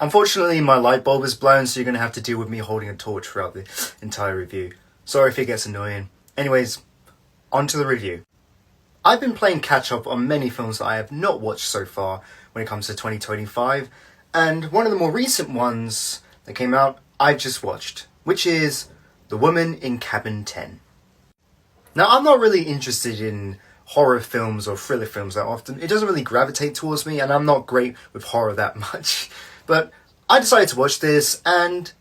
Unfortunately, my light bulb is blown, so you're going to have to deal with me holding a torch throughout the entire review. Sorry if it gets annoying. Anyways, on to the review. I've been playing catch-up on many films that I have not watched so far when it comes to 2025, and one of the more recent ones that came out, I just watched, which is The Woman in Cabin 10. Now, I'm not really interested in horror films or thriller films that often. It doesn't really gravitate towards me, and I'm not great with horror that much. But I decided to watch this, and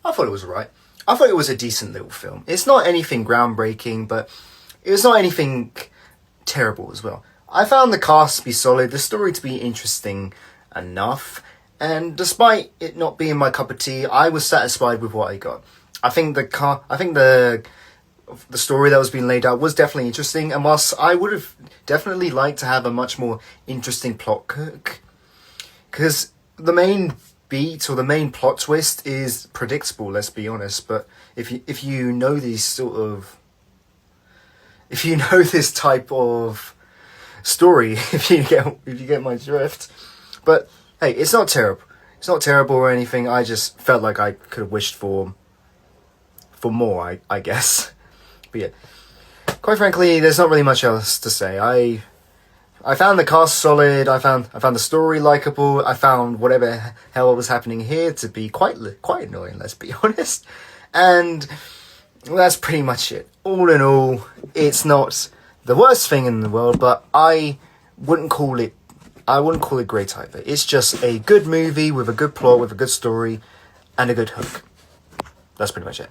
I thought it was alright. I thought it was a decent little film. It's not anything groundbreaking, but it was not anything terrible as well. I found the cast to be solid, the story to be interesting enough, and despite it not being my cup of tea, I was satisfied with what I got. I think the story that was being laid out was definitely interesting, and whilst I would have definitely liked to have a much more interesting plot hook, because the main beat or the main plot twist is predictable, let's be honest, but if you know this type of story, if you get my drift. But hey, it's not terrible. It's not terrible or anything. I just felt like I could have wished for more, I guess. But yeah, quite frankly, there's not really much else to say. I found the cast solid. I found the story likable. I found whatever hell was happening here to be quite annoying, let's be honest. And that's pretty much it. All in all, it's not the worst thing in the world, but I wouldn't call it great either. It's just a good movie with a good plot, with a good story, and a good hook. That's pretty much it.